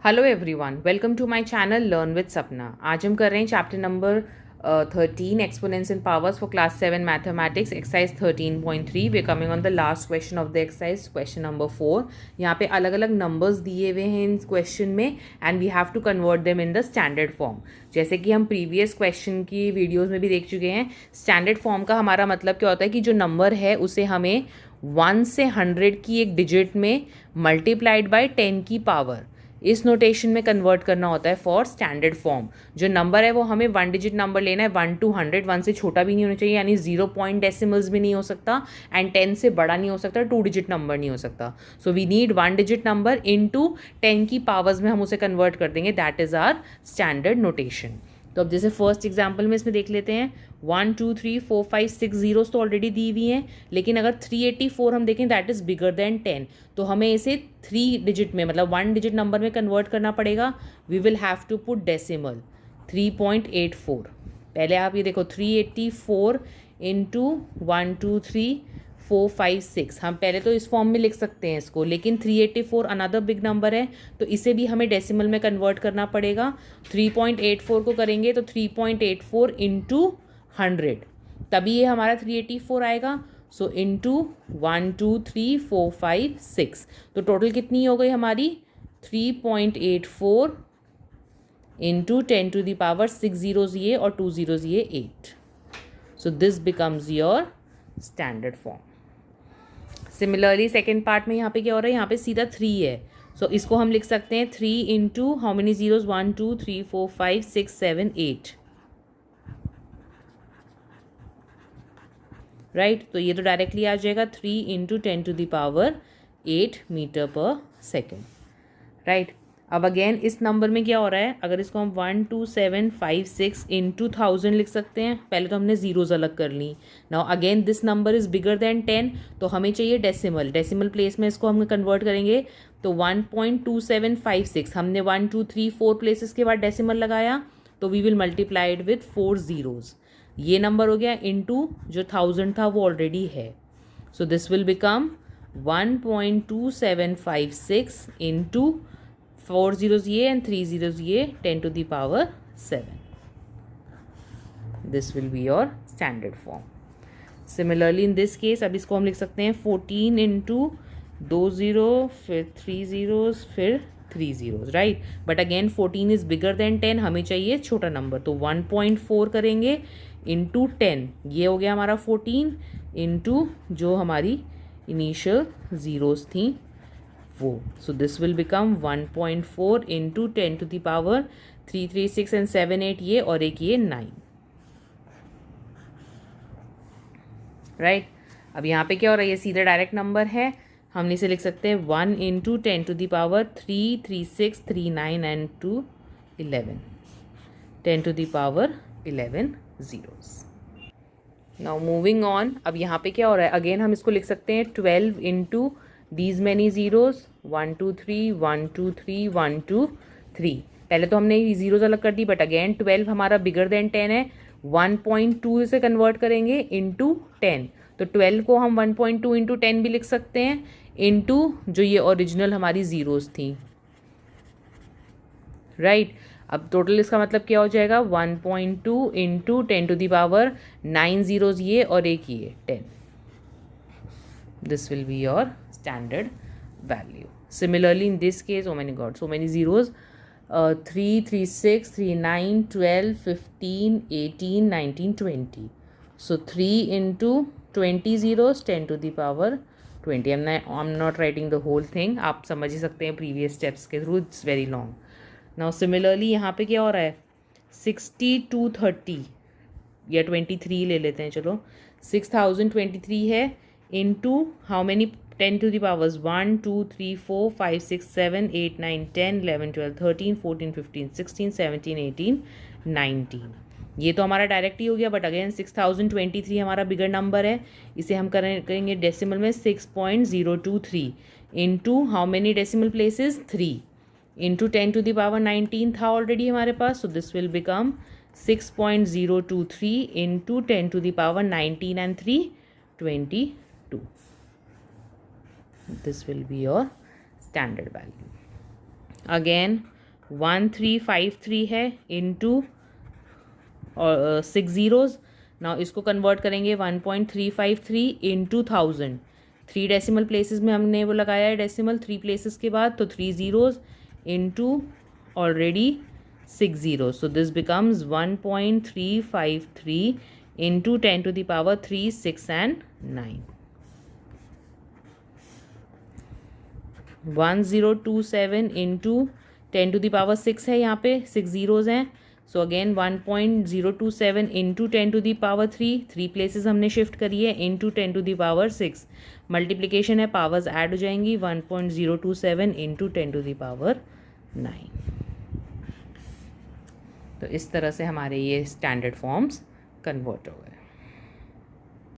Hello everyone, welcome to my channel learn with Sapna. आज हम कर रहे हैं chapter number 13 exponents in powers for class 7 mathematics exercise 13.3। We coming on the last question of the exercise, question number 4। यहाँ पे अलग अलग numbers दिए हुए हैं इन क्वेश्चन में and we have to convert them in the standard form. जैसे कि हम प्रीवियस क्वेश्चन की वीडियोज़ में भी देख चुके हैं, स्टैंडर्ड फॉर्म का हमारा मतलब क्या होता है कि जो नंबर है उसे हमें 1 से 100 की एक डिजिट में मल्टीप्लाइड बाय 10 की पावर, इस नोटेशन में कन्वर्ट करना होता है फॉर स्टैंडर्ड फॉर्म। जो नंबर है वो हमें 1 डिजिट नंबर लेना है, 1 to 100, 1 से छोटा भी नहीं होना चाहिए, यानी 0 पॉइंट डेसिमल्स भी नहीं हो सकता एंड 10 से बड़ा नहीं हो सकता, 2 डिजिट नंबर नहीं हो सकता। So we need 1 digit number into 10 की पावर्स में हम उसे कन्वर्ट कर देंगे। That is our standard notation. तो अब जैसे फर्स्ट एग्जाम्पल में इसमें देख लेते हैं, 1 2 3 4 5 6 जीरोस तो ऑलरेडी दी हुई हैं, लेकिन अगर 384 हम देखें दैट इज़ बिगर देन 10, तो हमें इसे 3 डिजिट में मतलब 1 डिजिट नंबर में कन्वर्ट करना पड़ेगा। We will have to put decimal 3.84। पहले आप ये देखो 384 इंटू 1 2 3 4 5 6, हम पहले तो इस फॉर्म में लिख सकते हैं इसको, लेकिन 384 अनदर बिग नंबर है तो इसे भी हमें डेसिमल में कन्वर्ट करना पड़ेगा। 3.84 को करेंगे तो 3.84 इंटू 100, तभी ये हमारा 384 आएगा। सो इंटू 1 2 3 4 5 6, तो टोटल कितनी हो गई हमारी 3.84 into 10 to the power 6 zeros ये और 2 zeros ये 8। So this becomes your standard form. Similarly second part में यहाँ पे क्या हो रहा है, यहाँ पे सीधा 3 है, सो इसको हम लिख सकते हैं 3 into how many zeros, 1 2 3 4 5 6 7 8, right. तो ये तो डायरेक्टली आ जाएगा 3 into 10 to the power 8 meter पर सेकेंड, राइट। अब अगेन इस नंबर में क्या हो रहा है, अगर इसको हम 1 2 7 5 6 इंटू 1000 लिख सकते हैं। पहले तो हमने जीरोज अलग कर ली। Now again this number is bigger than 10, तो हमें चाहिए डेसिमल, डेसिमल प्लेस में इसको हम कन्वर्ट करेंगे। तो 1.2756 हमने 1 2 3 4 प्लेसेस के बाद डेसिमल लगाया, तो we will multiply it with 4 zeros. ये नंबर हो गया इंटू जो 1000 था वो ऑलरेडी है, so this will become 1.2756 into 4 zeros ये एंड 3 zeros ये 10 to the power 7। This will be your standard form. Similarly in this case अब इसको हम लिख सकते हैं 14 इंटू 2 जीरो फिर 3 zeros फिर 3 zeros, right. But again 14 is bigger than 10, हमें चाहिए छोटा नंबर, तो 1.4 करेंगे इंटू 10, ये हो गया हमारा 14 इंटू जो हमारी इनिशियल जीरोस थी वो। सो this will become 1.4 into 10 to the power 3 3 6 and 7 8 ये और एक ये 9, राइट। अब यहाँ पे क्या हो रहा है, ये सीधा डायरेक्ट नंबर है, हम इसे लिख सकते हैं 1 into 10 to the power 3 3 6 3 9 and 2 11, 10 to the power 11 zeros। Now moving on, अब यहाँ पे क्या हो रहा है, अगेन हम इसको लिख सकते हैं 12 इंटू दीज मैनी जीरोज, 1 2 3 1 2 3 1 2 3। पहले तो हमने जीरोज अलग कर दी, बट अगेन 12 हमारा बिगर देन 10 है, 1.2 से कन्वर्ट करेंगे इंटू 10, तो 12 को हम 1.2 इंटू 10 भी लिख सकते हैं, इंटू जो ये ओरिजिनल हमारी जीरोज थी, राइट। अब टोटल इसका मतलब क्या हो जाएगा, 1.2 into 10 to the power 9 zeros ये और एक ये 10। This will be your standard value. Similarly, in this case, oh my god, so many zeros. 3 3 6 3 9 12 15 18 19 20. So 3 into 20 zeros 10 to the power 20. I'm not writing the whole thing. आप समझ ही सकते हैं previous steps के through. It's very long. Now similarly यहाँ पे क्या हो रहा है, 60 to 30 या 23 ले लेते हैं, चलो 6023 है into how many 10 to the powers 1 2 3 4 5 6 7 8 9 10 11 12 13 14 15 16 17 18 19। ये तो हमारा डायरेक्ट ही हो गया, बट अगेन 6023 हमारा बिगर नंबर है, इसे हम करेंगे डेसिमल में 6.023 into how many decimal places 3 into 10 to the power 19 था ऑलरेडी हमारे पास, so this will become 6.023 into 10 to the power 19 and 3 22. This will be your standard value. Again 1353 है इंटू और 6 ज़ीरोज़. नाउ इसको कन्वर्ट करेंगे 1.353 into 1000. 3 decimal places में हमने वो लगाया है डेसिमल 3 प्लेसेस के बाद, तो 3 zeros into already 6 zeros. So this becomes 1.353 into 10 to the power 3, 6 and 9. 1027 into 10 to the power 6 है, यहाँ पे 6 ज़ीरोज़ हैं. So again 1.027 into 10 to the power 3, 3 places हमने शिफ्ट करी है, into 10 to the power 6. Multiplication है, पावर्स ऐड हो जाएंगी. 1.027 इंटू 10 to the power 9. तो इस तरह से हमारे ये स्टैंडर्ड फॉर्म्स कन्वर्ट हो गए.